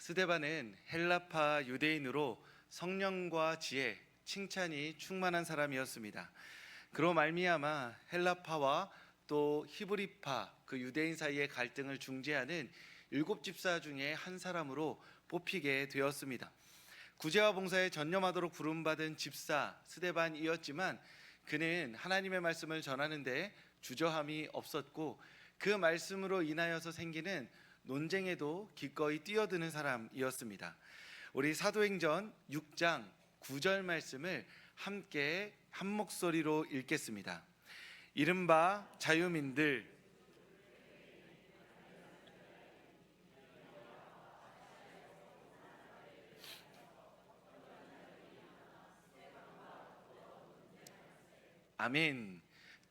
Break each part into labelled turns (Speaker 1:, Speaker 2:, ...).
Speaker 1: 스데반은 헬라파 유대인으로 성령과 지혜, 칭찬이 충만한 사람이었습니다. 그로 말미암아 헬라파와 또 히브리파 그 유대인 사이의 갈등을 중재하는 7집사 중에 한 사람으로 뽑히게 되었습니다. 구제와 봉사에 전념하도록 부름받은 집사 스데반이었지만 그는 하나님의 말씀을 전하는데 주저함이 없었고 그 말씀으로 인하여서 생기는 논쟁에도 기꺼이 뛰어드는 사람이었습니다. 우리 사도행전 6장 9절 말씀을 함께 한 목소리로 읽겠습니다. 이른바 자유민들, 아멘.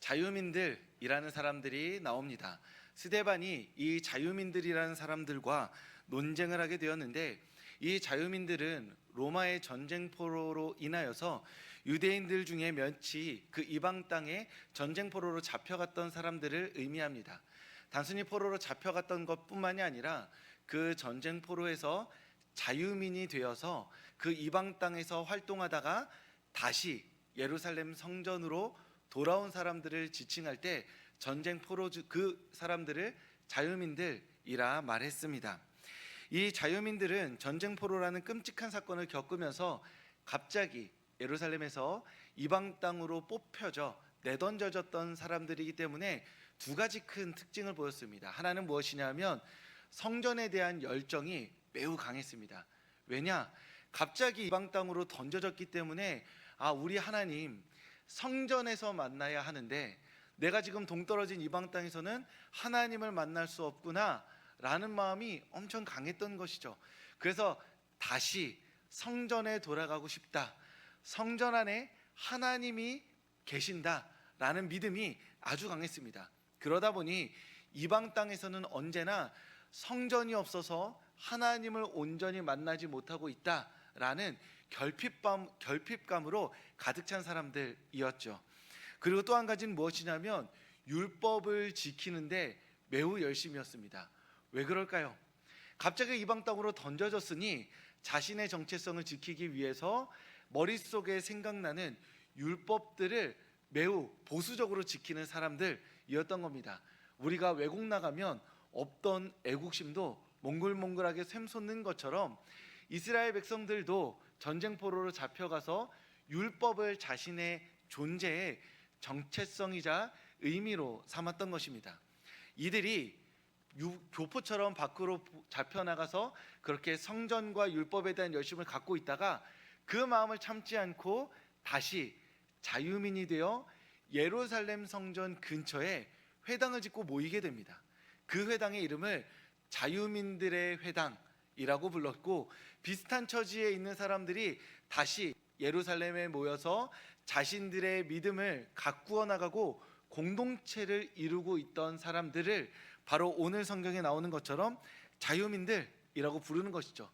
Speaker 1: 자유민들이라는 사람들이 나옵니다. 스데반이 이 자유민들이라는 사람들과 논쟁을 하게 되었는데, 이 자유민들은 로마의 전쟁포로로 인하여서 유대인들 중에 몇이 그 이방 땅에 전쟁포로로 잡혀갔던 사람들을 의미합니다. 단순히 포로로 잡혀갔던 것뿐만이 아니라 그 전쟁포로에서 자유민이 되어서 그 이방 땅에서 활동하다가 다시 예루살렘 성전으로 돌아온 사람들을 지칭할 때 전쟁포로 그 사람들을 자유민들이라 말했습니다. 이 자유민들은 전쟁포로라는 끔찍한 사건을 겪으면서 갑자기 예루살렘에서 이방 땅으로 뽑혀져 내던져졌던 사람들이기 때문에 두 가지 큰 특징을 보였습니다. 하나는 무엇이냐면 성전에 대한 열정이 매우 강했습니다. 왜냐? 갑자기 이방 땅으로 던져졌기 때문에 우리 하나님 성전에서 만나야 하는데 내가 지금 동떨어진 이방 땅에서는 하나님을 만날 수 없구나 라는 마음이 엄청 강했던 것이죠. 그래서 다시 성전에 돌아가고 싶다, 성전 안에 하나님이 계신다 라는 믿음이 아주 강했습니다. 그러다 보니 이방 땅에서는 언제나 성전이 없어서 하나님을 온전히 만나지 못하고 있다라는 결핍감으로 가득 찬 사람들이었죠. 그리고 또 한 가지는 무엇이냐면 율법을 지키는데 매우 열심이었습니다. 왜 그럴까요? 갑자기 이방 땅으로 던져졌으니 자신의 정체성을 지키기 위해서 머릿속에 생각나는 율법들을 매우 보수적으로 지키는 사람들이었던 겁니다. 우리가 외국 나가면 없던 애국심도 몽글몽글하게 샘솟는 것처럼 이스라엘 백성들도 전쟁포로로 잡혀가서 율법을 자신의 존재의 정체성이자 의미로 삼았던 것입니다. 이들이 교포처럼 밖으로 잡혀나가서 그렇게 성전과 율법에 대한 열심을 갖고 있다가 그 마음을 참지 않고 다시 자유민이 되어 예루살렘 성전 근처에 회당을 짓고 모이게 됩니다. 그 회당의 이름을 자유민들의 회당이라고 불렀고, 비슷한 처지에 있는 사람들이 다시 예루살렘에 모여서 자신들의 믿음을 가꾸어 나가고 공동체를 이루고 있던 사람들을 바로 오늘 성경에 나오는 것처럼 자유민들이라고 부르는 것이죠.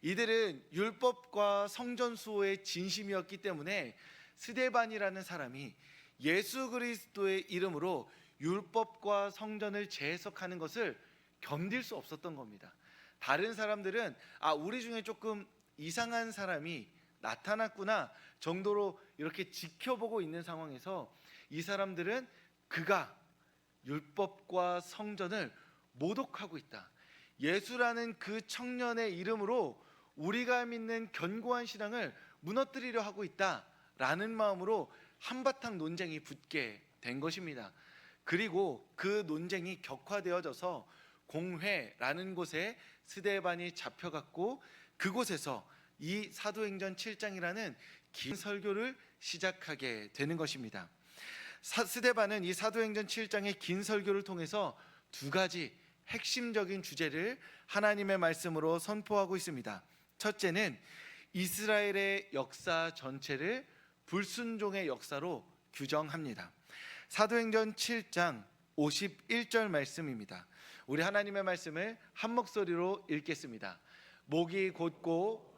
Speaker 1: 이들은 율법과 성전 수호의 진심이었기 때문에 스데반이라는 사람이 예수 그리스도의 이름으로 율법과 성전을 재해석하는 것을 견딜 수 없었던 겁니다. 다른 사람들은 우리 중에 조금 이상한 사람이 나타났구나 정도로 이렇게 지켜보고 있는 상황에서 이 사람들은 그가 율법과 성전을 모독하고 있다, 예수라는 그 청년의 이름으로 우리가 믿는 견고한 신앙을 무너뜨리려 하고 있다라는 마음으로 한바탕 논쟁이 붙게 된 것입니다. 그리고 그 논쟁이 격화되어져서 공회라는 곳에 스데반이 잡혀갔고 그곳에서 이 사도행전 7장이라는 긴 설교를 시작하게 되는 것입니다. 스데반은 이 사도행전 7장의 긴 설교를 통해서 두 가지 핵심적인 주제를 하나님의 말씀으로 선포하고 있습니다. 첫째는 이스라엘의 역사 전체를 불순종의 역사로 규정합니다. 사도행전 7장 51절 말씀입니다. 우리 하나님의 말씀을 한 목소리로 읽겠습니다. 목이 곧고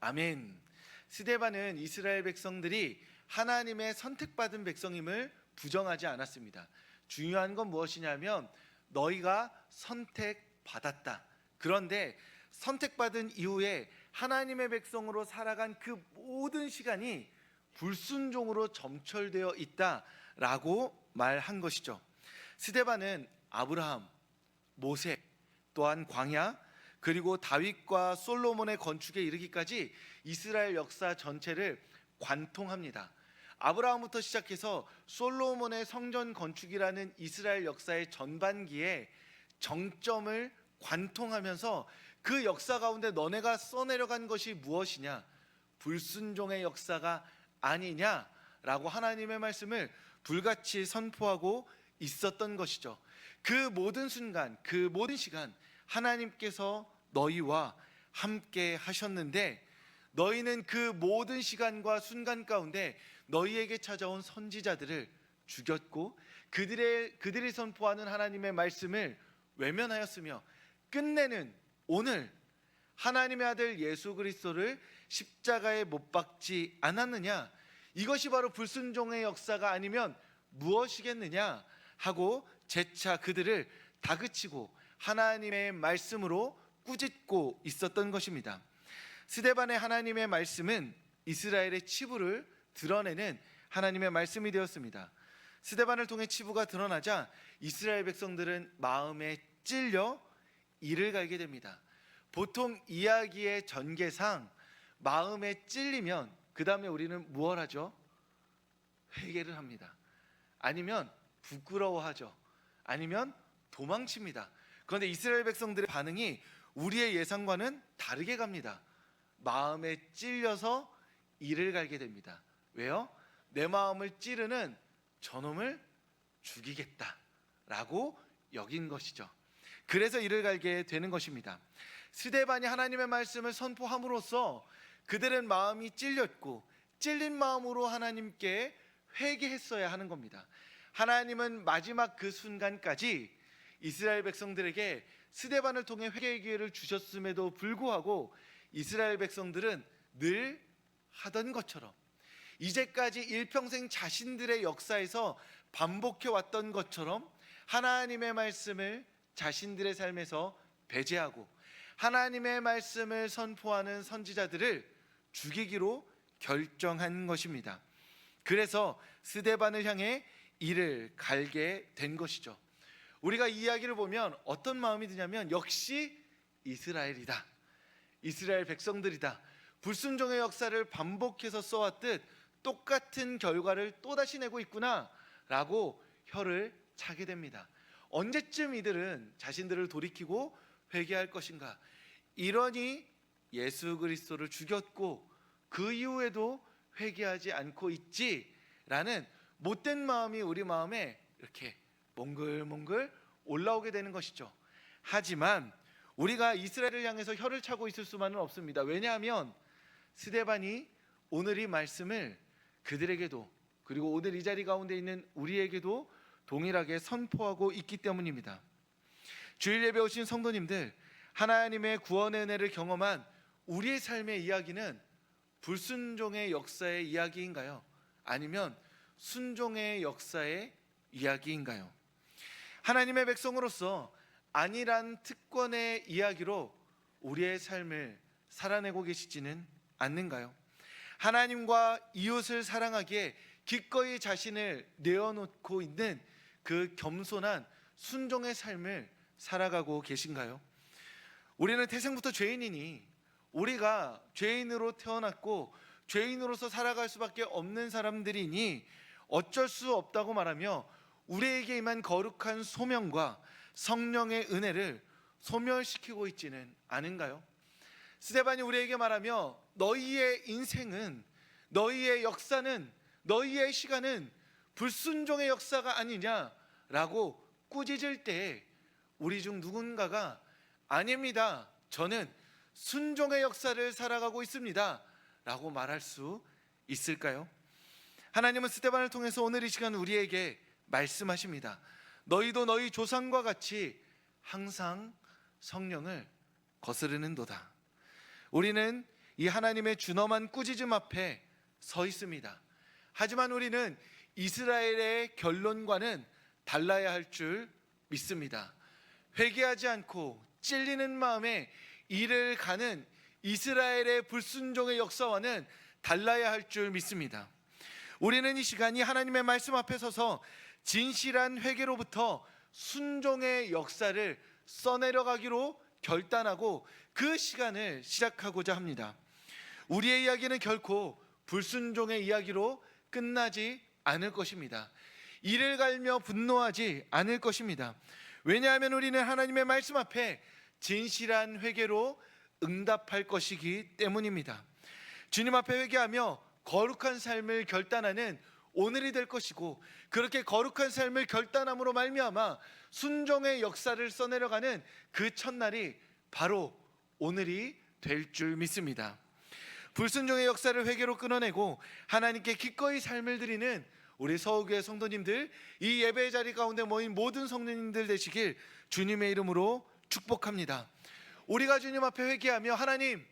Speaker 1: 아멘. 스데반은 이스라엘 백성들이 하나님의 선택받은 백성임을 부정하지 않았습니다. 중요한 건 무엇이냐면 너희가 선택받았다. 그런데 선택받은 이후에 하나님의 백성으로 살아간 그 모든 시간이 불순종으로 점철되어 있다라고 말한 것이죠. 스데반은 아브라함, 모세, 또한 광야, 그리고 다윗과 솔로몬의 건축에 이르기까지 이스라엘 역사 전체를 관통합니다. 아브라함부터 시작해서 솔로몬의 성전 건축이라는 이스라엘 역사의 전반기에 정점을 관통하면서 그 역사 가운데 너네가 써내려간 것이 무엇이냐? 불순종의 역사가 아니냐라고 하나님의 말씀을 불같이 선포하고 있었던 것이죠. 그 모든 순간, 그 모든 시간 하나님께서 너희와 함께 하셨는데 너희는 그 모든 시간과 순간 가운데 너희에게 찾아온 선지자들을 죽였고 그들이 선포하는 하나님의 말씀을 외면하였으며 끝내는 오늘 하나님의 아들 예수 그리스도를 십자가에 못 박지 않았느냐? 이것이 바로 불순종의 역사가 아니면 무엇이겠느냐 하고 재차 그들을 다그치고 하나님의 말씀으로 꾸짖고 있었던 것입니다. 스데반의 하나님의 말씀은 이스라엘의 치부를 드러내는 하나님의 말씀이 되었습니다. 스데반을 통해 치부가 드러나자 이스라엘 백성들은 마음에 찔려 이를 갈게 됩니다. 보통 이야기의 전개상 마음에 찔리면 그 다음에 우리는 무엇 하죠? 회개를 합니다. 아니면 부끄러워하죠. 아니면 도망칩니다. 그런데 이스라엘 백성들의 반응이 우리의 예상과는 다르게 갑니다. 마음에 찔려서 이를 갈게 됩니다. 왜요? 내 마음을 찌르는 저놈을 죽이겠다라고 여긴 것이죠. 그래서 이를 갈게 되는 것입니다. 스데반이 하나님의 말씀을 선포함으로써 그들은 마음이 찔렸고 찔린 마음으로 하나님께 회개했어야 하는 겁니다. 하나님은 마지막 그 순간까지 이스라엘 백성들에게 스데반을 통해 회개의 기회를 주셨음에도 불구하고 이스라엘 백성들은 늘 하던 것처럼 이제까지 일평생 자신들의 역사에서 반복해 왔던 것처럼 하나님의 말씀을 자신들의 삶에서 배제하고 하나님의 말씀을 선포하는 선지자들을 죽이기로 결정한 것입니다. 그래서 스데반을 향해 이를 갈게 된 것이죠. 우리가 이 이야기를 보면 어떤 마음이 드냐면 역시 이스라엘이다. 이스라엘 백성들이다. 불순종의 역사를 반복해서 써왔듯 똑같은 결과를 또다시 내고 있구나 라고 혀를 차게 됩니다. 언제쯤 이들은 자신들을 돌이키고 회개할 것인가? 이러니 예수 그리스도를 죽였고 그 이후에도 회개하지 않고 있지라는 못된 마음이 우리 마음에 이렇게 몽글몽글 올라오게 되는 것이죠. 하지만 우리가 이스라엘을 향해서 혀를 차고 있을 수만은 없습니다. 왜냐하면 스데반이 오늘 이 말씀을 그들에게도 그리고 오늘 이 자리 가운데 있는 우리에게도 동일하게 선포하고 있기 때문입니다. 주일 예배 오신 성도님들, 하나님의 구원의 은혜를 경험한 우리의 삶의 이야기는 불순종의 역사의 이야기인가요? 아니면 순종의 역사의 이야기인가요? 하나님의 백성으로서 안일한 특권의 이야기로 우리의 삶을 살아내고 계시지는 않는가요? 하나님과 이웃을 사랑하기에 기꺼이 자신을 내어놓고 있는 그 겸손한 순종의 삶을 살아가고 계신가요? 우리는 태생부터 죄인이니 우리가 죄인으로 태어났고 죄인으로서 살아갈 수밖에 없는 사람들이니 어쩔 수 없다고 말하며 우리에게 임한 거룩한 소명과 성령의 은혜를 소멸시키고 있지는 않은가요? 스데반이 우리에게 말하며 너희의 인생은, 너희의 역사는, 너희의 시간은 불순종의 역사가 아니냐라고 꾸짖을 때 우리 중 누군가가 아닙니다, 저는 순종의 역사를 살아가고 있습니다 라고 말할 수 있을까요? 하나님은 스데반을 통해서 오늘 이 시간 우리에게 말씀하십니다. 너희도 너희 조상과 같이 항상 성령을 거스르는도다. 우리는 이 하나님의 준엄한 꾸짖음 앞에 서 있습니다. 하지만 우리는 이스라엘의 결론과는 달라야 할 줄 믿습니다. 회개하지 않고 찔리는 마음에 이를 가는 이스라엘의 불순종의 역사와는 달라야 할 줄 믿습니다. 우리는 이 시간이 하나님의 말씀 앞에 서서 진실한 회개로부터 순종의 역사를 써내려가기로 결단하고 그 시간을 시작하고자 합니다. 우리의 이야기는 결코 불순종의 이야기로 끝나지 않을 것입니다. 이를 갈며 분노하지 않을 것입니다. 왜냐하면 우리는 하나님의 말씀 앞에 진실한 회개로 응답할 것이기 때문입니다. 주님 앞에 회개하며 거룩한 삶을 결단하는 오늘이 될 것이고, 그렇게 거룩한 삶을 결단함으로 말미암아 순종의 역사를 써내려가는 그 첫날이 바로 오늘이 될 줄 믿습니다. 불순종의 역사를 회개로 끊어내고 하나님께 기꺼이 삶을 드리는 우리 서울교회 성도님들, 이 예배 자리 가운데 모인 모든 성도님들 되시길 주님의 이름으로 축복합니다. 우리가 주님 앞에 회개하며 하나님,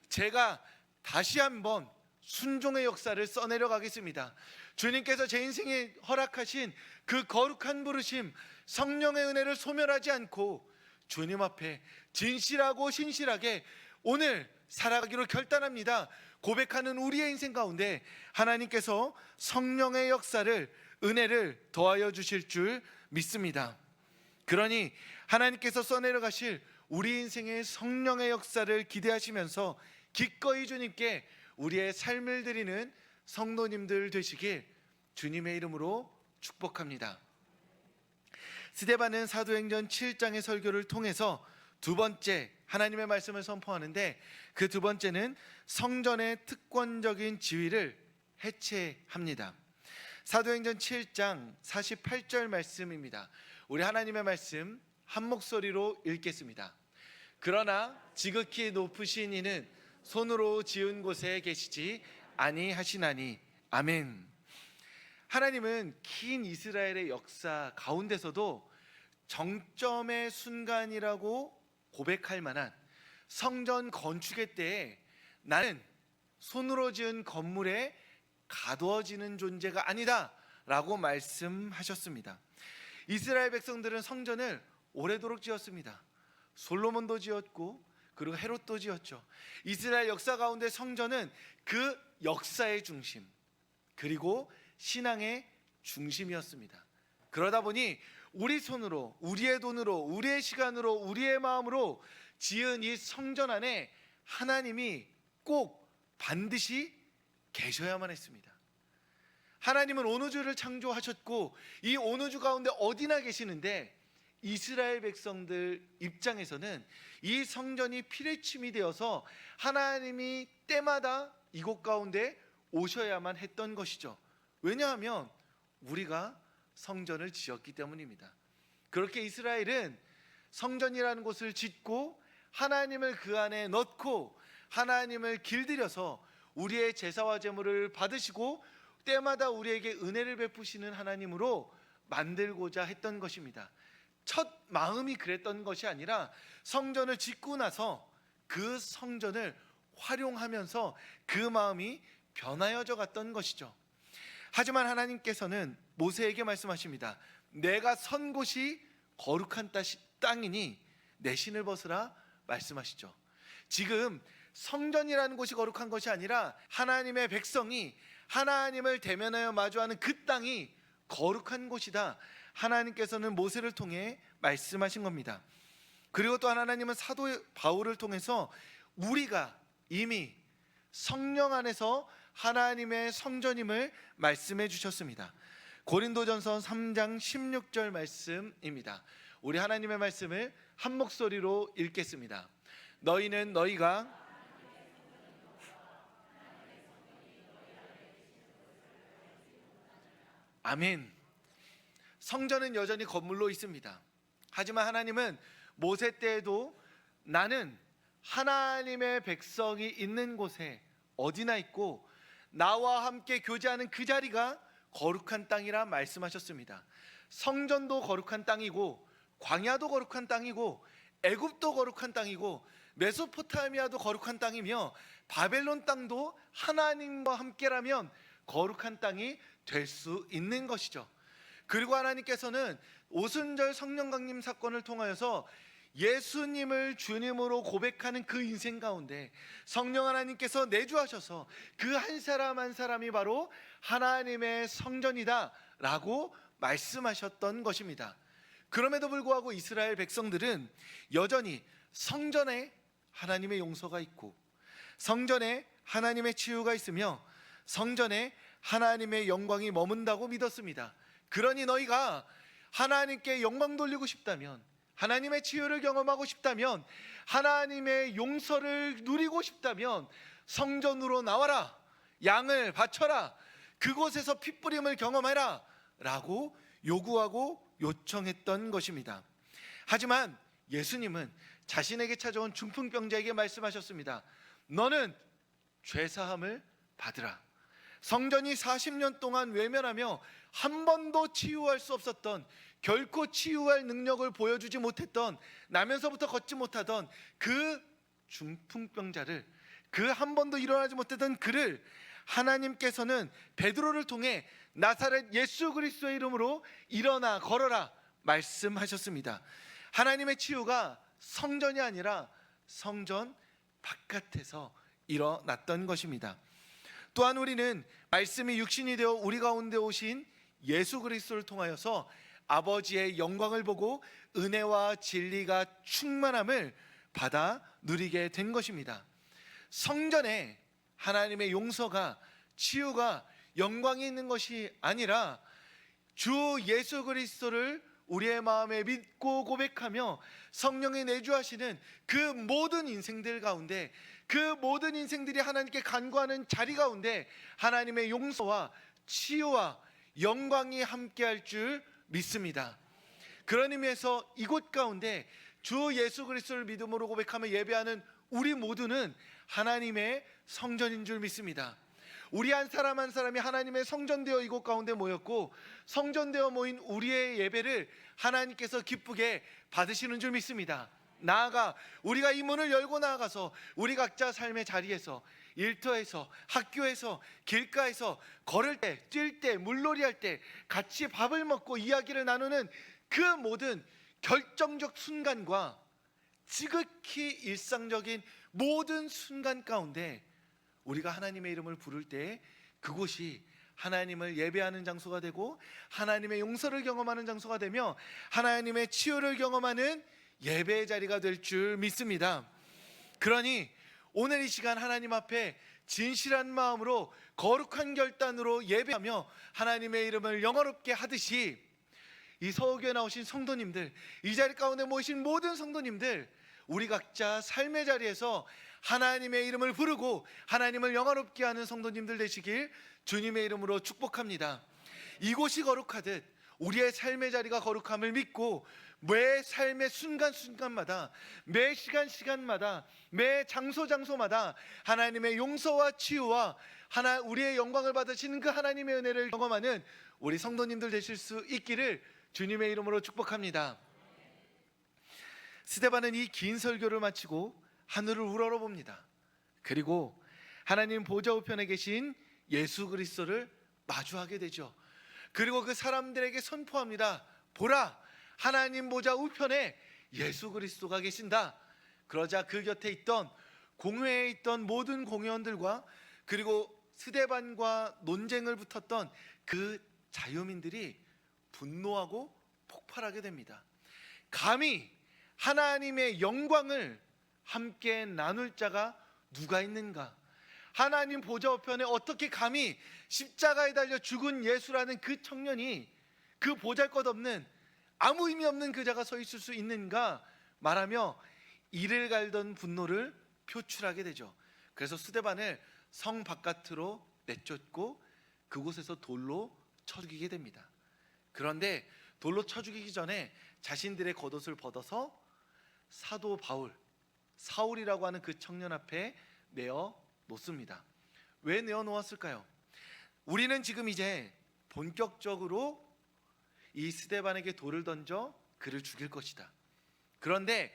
Speaker 1: 제가 다시 한번 순종의 역사를 써내려 가겠습니다. 주님께서 제 인생에 허락하신 그 거룩한 부르심, 성령의 은혜를 소멸하지 않고 주님 앞에 진실하고 신실하게 오늘 살아가기로 결단합니다. 고백하는 우리의 인생 가운데 하나님께서 성령의 역사를, 은혜를 더하여 주실 줄 믿습니다. 그러니 하나님께서 써내려 가실 우리 인생의 성령의 역사를 기대하시면서 기꺼이 주님께 우리의 삶을 드리는 성도님들 되시길 주님의 이름으로 축복합니다. 스데반은 사도행전 7장의 설교를 통해서 두 번째 하나님의 말씀을 선포하는데, 그 두 번째는 성전의 특권적인 지위를 해체합니다. 사도행전 7장 48절 말씀입니다. 우리 하나님의 말씀 한 목소리로 읽겠습니다. 그러나 지극히 높으신 이는 손으로 지은 곳에 계시지 아니하시나니. 아멘. 하나님은 긴 이스라엘의 역사 가운데서도 정점의 순간이라고 고백할 만한 성전 건축의 때에 나는 손으로 지은 건물에 가두어지는 존재가 아니다 라고 말씀하셨습니다. 이스라엘 백성들은 성전을 오래도록 지었습니다. 솔로몬도 지었고 그리고 헤롯도 지었죠. 이스라엘 역사 가운데 성전은 그 역사의 중심, 그리고 신앙의 중심이었습니다. 그러다 보니 우리 손으로, 우리의 돈으로, 우리의 시간으로, 우리의 마음으로 지은 이 성전 안에 하나님이 꼭 반드시 계셔야만 했습니다. 하나님은 온 우주를 창조하셨고 이 온 우주 가운데 어디나 계시는데, 이스라엘 백성들 입장에서는 이 성전이 피뢰침이 되어서 하나님이 때마다 이곳 가운데 오셔야만 했던 것이죠. 왜냐하면 우리가 성전을 지었기 때문입니다. 그렇게 이스라엘은 성전이라는 곳을 짓고 하나님을 그 안에 넣고 하나님을 길들여서 우리의 제사와 제물을 받으시고 때마다 우리에게 은혜를 베푸시는 하나님으로 만들고자 했던 것입니다. 첫 마음이 그랬던 것이 아니라 성전을 짓고 나서 그 성전을 활용하면서 그 마음이 변하여져 갔던 것이죠. 하지만 하나님께서는 모세에게 말씀하십니다. 내가 선 곳이 거룩한 땅이니 내 신을 벗으라 말씀하시죠. 지금 성전이라는 곳이 거룩한 것이 아니라 하나님의 백성이 하나님을 대면하여 마주하는 그 땅이 거룩한 곳이다, 하나님께서는 모세를 통해 말씀하신 겁니다. 그리고 또 하나님은 사도 바울을 통해서 우리가 이미 성령 안에서 하나님의 성전임을 말씀해 주셨습니다. 고린도전서 3장 16절 말씀입니다. 우리 하나님의 말씀을 한 목소리로 읽겠습니다. 너희는 너희가 아멘. 성전은 여전히 건물로 있습니다. 하지만 하나님은 모세 때에도 나는 하나님의 백성이 있는 곳에 어디나 있고 나와 함께 교제하는 그 자리가 거룩한 땅이라 말씀하셨습니다. 성전도 거룩한 땅이고 광야도 거룩한 땅이고 애굽도 거룩한 땅이고 메소포타미아도 거룩한 땅이며 바벨론 땅도 하나님과 함께라면 거룩한 땅이 될 수 있는 것이죠. 그리고 하나님께서는 오순절 성령 강림 사건을 통하여서 예수님을 주님으로 고백하는 그 인생 가운데 성령 하나님께서 내주하셔서 그 한 사람 한 사람이 바로 하나님의 성전이다 라고 말씀하셨던 것입니다. 그럼에도 불구하고 이스라엘 백성들은 여전히 성전에 하나님의 용서가 있고 성전에 하나님의 치유가 있으며 성전에 하나님의 영광이 머문다고 믿었습니다. 그러니 너희가 하나님께 영광 돌리고 싶다면, 하나님의 치유를 경험하고 싶다면, 하나님의 용서를 누리고 싶다면 성전으로 나와라, 양을 바쳐라, 그곳에서 핏부림을 경험해라 라고 요구하고 요청했던 것입니다. 하지만 예수님은 자신에게 찾아온 중풍병자에게 말씀하셨습니다. 너는 죄사함을 받으라. 성전이 40년 동안 외면하며 한 번도 치유할 수 없었던, 결코 치유할 능력을 보여주지 못했던, 나면서부터 걷지 못하던 그 중풍병자를, 그 한 번도 일어나지 못했던 그를 하나님께서는 베드로를 통해 나사렛 예수 그리스도의 이름으로 일어나 걸어라 말씀하셨습니다. 하나님의 치유가 성전이 아니라 성전 바깥에서 일어났던 것입니다. 또한 우리는 말씀이 육신이 되어 우리 가운데 오신 예수 그리스도를 통하여서 아버지의 영광을 보고 은혜와 진리가 충만함을 받아 누리게 된 것입니다. 성전에 하나님의 용서가, 치유가, 영광이 있는 것이 아니라 주 예수 그리스도를 우리의 마음에 믿고 고백하며 성령이 내주하시는 그 모든 인생들 가운데, 그 모든 인생들이 하나님께 간구하는 자리 가운데 하나님의 용서와 치유와 영광이 함께할 줄 믿습니다. 그런 의미에서 이곳 가운데 주 예수 그리스도를 믿음으로 고백하며 예배하는 우리 모두는 하나님의 성전인 줄 믿습니다. 우리 한 사람 한 사람이 하나님의 성전되어 이곳 가운데 모였고 성전되어 모인 우리의 예배를 하나님께서 기쁘게 받으시는 줄 믿습니다. 나아가 우리가 이 문을 열고 나아가서 우리 각자 삶의 자리에서, 일터에서, 학교에서, 길가에서 걸을 때, 뛸 때, 물놀이할 때 같이 밥을 먹고 이야기를 나누는 그 모든 결정적 순간과 지극히 일상적인 모든 순간 가운데 우리가 하나님의 이름을 부를 때 그곳이 하나님을 예배하는 장소가 되고 하나님의 용서를 경험하는 장소가 되며 하나님의 치유를 경험하는 예배의 자리가 될 줄 믿습니다. 그러니 오늘 이 시간 하나님 앞에 진실한 마음으로 거룩한 결단으로 예배하며 하나님의 이름을 영화롭게 하듯이 이 서울교회 나오신 성도님들, 이 자리 가운데 모이신 모든 성도님들, 우리 각자 삶의 자리에서 하나님의 이름을 부르고 하나님을 영화롭게 하는 성도님들 되시길 주님의 이름으로 축복합니다. 이곳이 거룩하듯 우리의 삶의 자리가 거룩함을 믿고 매 삶의 순간순간마다, 매 시간마다, 매 장소마다 하나님의 용서와 치유와 우리의 영광을 받으시는 그 하나님의 은혜를 경험하는 우리 성도님들 되실 수 있기를 주님의 이름으로 축복합니다. 스데반은 이 긴 설교를 마치고 하늘을 우러러봅니다. 그리고 하나님 보좌 우편에 계신 예수 그리스도를 마주하게 되죠. 그리고 그 사람들에게 선포합니다. 보라, 하나님 보좌 우편에 예수 그리스도가 계신다. 그러자 그 곁에 있던, 공회에 있던 모든 공회원들과 그리고 스데반과 논쟁을 붙었던 그 자유민들이 분노하고 폭발하게 됩니다. 감히 하나님의 영광을 함께 나눌 자가 누가 있는가? 하나님 보좌 우편에 어떻게 감히 십자가에 달려 죽은 예수라는 그 청년이, 그 보잘것없는 아무 의미 없는 그 자가 서 있을 수 있는가 말하며 이를 갈던 분노를 표출하게 되죠. 그래서 스데반을 성 바깥으로 내쫓고 그곳에서 돌로 쳐 죽이게 됩니다. 그런데 돌로 쳐 죽이기 전에 자신들의 겉옷을 벗어서 사도 바울, 사울이라고 하는 그 청년 앞에 내어 놓습니다. 왜 내어 놓았을까요? 우리는 지금 이제 본격적으로 이 스데반에게 돌을 던져 그를 죽일 것이다. 그런데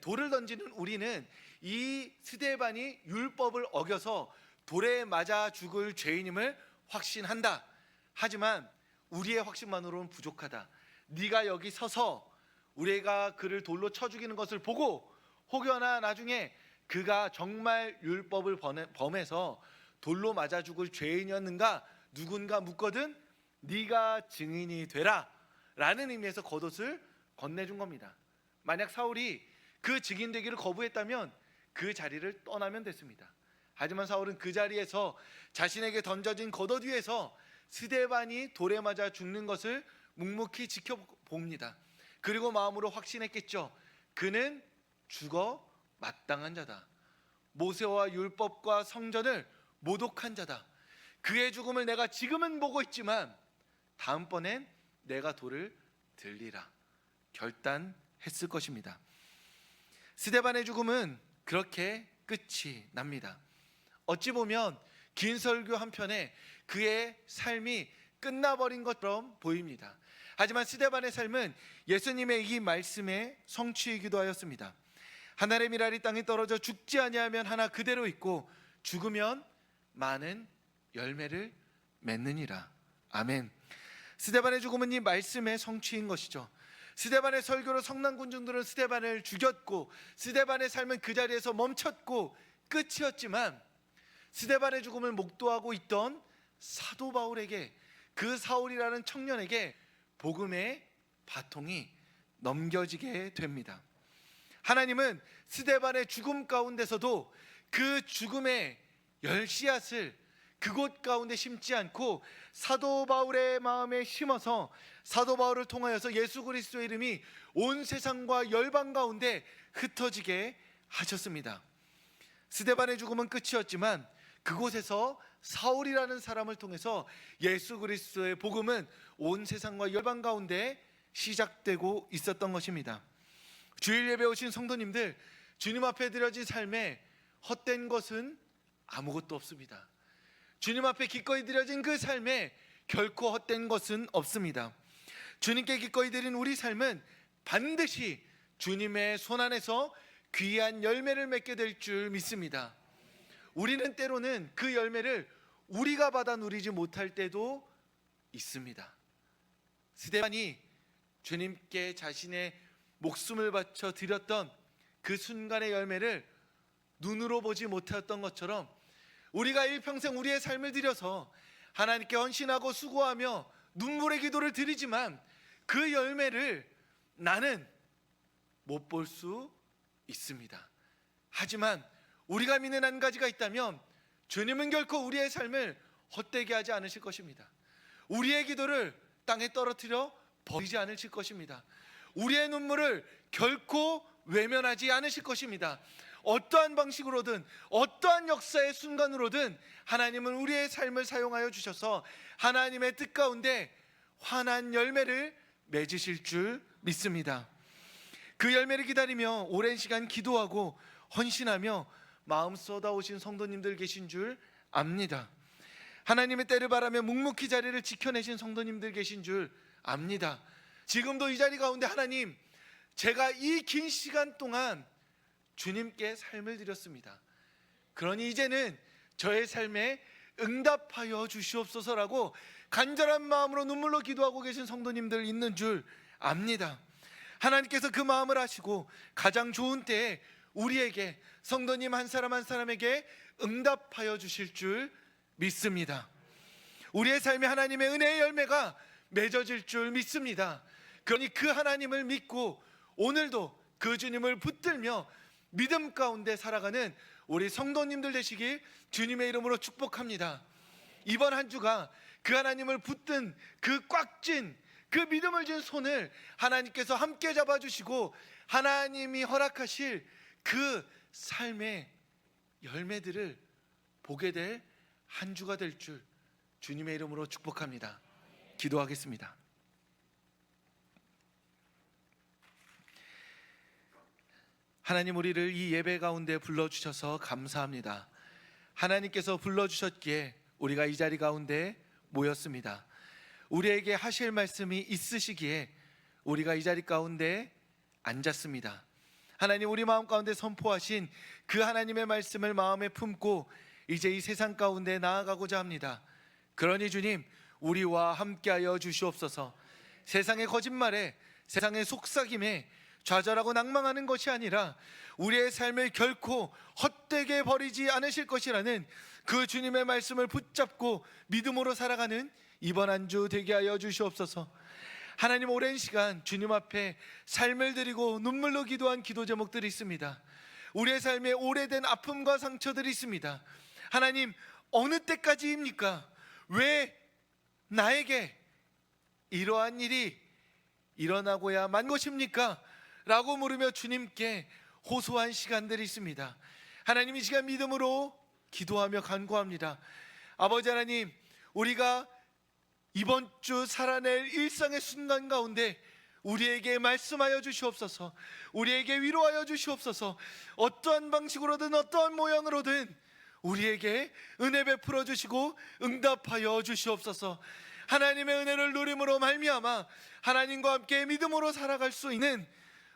Speaker 1: 돌을 던지는 우리는 이 스데반이 율법을 어겨서 돌에 맞아 죽을 죄인임을 확신한다. 하지만 우리의 확신만으로는 부족하다. 네가 여기 서서 우리가 그를 돌로 쳐 죽이는 것을 보고 혹여나 나중에 그가 정말 율법을 범해서 돌로 맞아 죽을 죄인이었는가 누군가 묻거든 네가 증인이 되라 라는 의미에서 겉옷을 건네준 겁니다. 만약 사울이 그 증인 되기를 거부했다면 그 자리를 떠나면 됐습니다. 하지만 사울은 그 자리에서 자신에게 던져진 겉옷 위에서 스데반이 돌에 맞아 죽는 것을 묵묵히 지켜봅니다. 그리고 마음으로 확신했겠죠. 그는 죽어 마땅한 자다. 모세와 율법과 성전을 모독한 자다. 그의 죽음을 내가 지금은 보고 있지만 다음번엔 내가 돌을 들리라 결단했을 것입니다. 스데반의 죽음은 그렇게 끝이 납니다. 어찌 보면 긴 설교 한편에 그의 삶이 끝나버린 것처럼 보입니다. 하지만 스데반의 삶은 예수님의 이 말씀의 성취이기도 하였습니다. 하늘의 미랄이 땅에 떨어져 죽지 아니하면 하나 그대로 있고 죽으면 많은 열매를 맺느니라. 아멘. 스데반의 죽음은 이 말씀의 성취인 것이죠. 스데반의 설교로 성난 군중들은 스데반을 죽였고 스데반의 삶은 그 자리에서 멈췄고 끝이었지만 스데반의 죽음을 목도하고 있던 사도 바울에게, 그 사울이라는 청년에게 복음의 바통이 넘겨지게 됩니다. 하나님은 스데반의 죽음 가운데서도 그 죽음의 열씨앗을 그곳 가운데 심지 않고 사도 바울의 마음에 심어서 사도 바울을 통하여서 예수 그리스도의 이름이 온 세상과 열방 가운데 흩어지게 하셨습니다. 스데반의 죽음은 끝이었지만 그곳에서 사울이라는 사람을 통해서 예수 그리스도의 복음은 온 세상과 열방 가운데 시작되고 있었던 것입니다. 주일 예배 오신 성도님들, 주님 앞에 드려진 삶에 헛된 것은 아무것도 없습니다. 주님 앞에 기꺼이 드려진 그 삶에 결코 헛된 것은 없습니다. 주님께 기꺼이 드린 우리 삶은 반드시 주님의 손 안에서 귀한 열매를 맺게 될 줄 믿습니다. 우리는 때로는 그 열매를 우리가 받아 누리지 못할 때도 있습니다. 스데반이 주님께 자신의 목숨을 바쳐 드렸던 그 순간의 열매를 눈으로 보지 못했던 것처럼 우리가 일평생 우리의 삶을 들여서 하나님께 헌신하고 수고하며 눈물의 기도를 드리지만 그 열매를 나는 못 볼 수 있습니다. 하지만 우리가 믿는 한 가지가 있다면 주님은 결코 우리의 삶을 헛되게 하지 않으실 것입니다. 우리의 기도를 땅에 떨어뜨려 버리지 않으실 것입니다. 우리의 눈물을 결코 외면하지 않으실 것입니다. 어떠한 방식으로든 어떠한 역사의 순간으로든 하나님은 우리의 삶을 사용하여 주셔서 하나님의 뜻 가운데 환한 열매를 맺으실 줄 믿습니다. 그 열매를 기다리며 오랜 시간 기도하고 헌신하며 마음 쏟아오신 성도님들 계신 줄 압니다. 하나님의 때를 바라며 묵묵히 자리를 지켜내신 성도님들 계신 줄 압니다. 지금도 이 자리 가운데 하나님, 제가 이 긴 시간 동안 주님께 삶을 드렸습니다. 그러니 이제는 저의 삶에 응답하여 주시옵소서라고 간절한 마음으로 눈물로 기도하고 계신 성도님들 있는 줄 압니다. 하나님께서 그 마음을 아시고 가장 좋은 때에 우리에게, 성도님 한 사람 한 사람에게 응답하여 주실 줄 믿습니다. 우리의 삶에 하나님의 은혜의 열매가 맺어질 줄 믿습니다. 그러니 그 하나님을 믿고 오늘도 그 주님을 붙들며 믿음 가운데 살아가는 우리 성도님들 되시길 주님의 이름으로 축복합니다. 이번 한 주가 그 하나님을 붙든 그 꽉 쥔 그 믿음을 준 손을 하나님께서 함께 잡아주시고 하나님이 허락하실 그 삶의 열매들을 보게 될 한 주가 될 줄 주님의 이름으로 축복합니다. 기도하겠습니다. 하나님, 우리를 이 예배 가운데 불러주셔서 감사합니다. 하나님께서 불러주셨기에 우리가 이 자리 가운데 모였습니다. 우리에게 하실 말씀이 있으시기에 우리가 이 자리 가운데 앉았습니다. 하나님, 우리 마음 가운데 선포하신 그 하나님의 말씀을 마음에 품고 이제 이 세상 가운데 나아가고자 합니다. 그러니 주님, 우리와 함께하여 주시옵소서. 세상의 거짓말에, 세상의 속삭임에 좌절하고 낭망하는 것이 아니라 우리의 삶을 결코 헛되게 버리지 않으실 것이라는 그 주님의 말씀을 붙잡고 믿음으로 살아가는 이번 한 주 되게 하여 주시옵소서. 하나님, 오랜 시간 주님 앞에 삶을 드리고 눈물로 기도한 기도 제목들이 있습니다. 우리의 삶에 오래된 아픔과 상처들이 있습니다. 하나님, 어느 때까지입니까? 왜 나에게 이러한 일이 일어나고야 만 것입니까? 라고 물으며 주님께 호소한 시간들이 있습니다. 하나님, 이 시간 믿음으로 기도하며 간구합니다. 아버지 하나님, 우리가 이번 주 살아낼 일상의 순간 가운데 우리에게 말씀하여 주시옵소서. 우리에게 위로하여 주시옵소서. 어떠한 방식으로든 어떠한 모양으로든 우리에게 은혜 베풀어 주시고 응답하여 주시옵소서. 하나님의 은혜를 누림으로 말미암아 하나님과 함께 믿음으로 살아갈 수 있는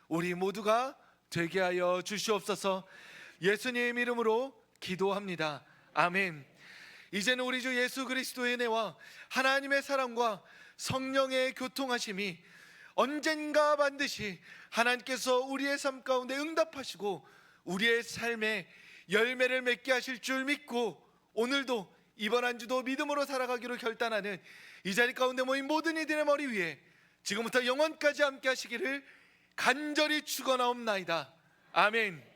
Speaker 1: 우리 모두가 되게 하여 주시옵소서. 예수님의 이름으로 기도합니다. 아멘. 이제는 우리 주 예수 그리스도의 은혜와 하나님의 사랑과 성령의 교통하심이 언젠가 반드시 하나님께서 우리의 삶 가운데 응답하시고 우리의 삶에 열매를 맺게 하실 줄 믿고, 오늘도 이번 한 주도 믿음으로 살아가기로 결단하는 이 자리 가운데 모인 모든 이들의 머리 위에 지금부터 영원까지 함께 하시기를 간절히 축원하옵나이다. 아멘.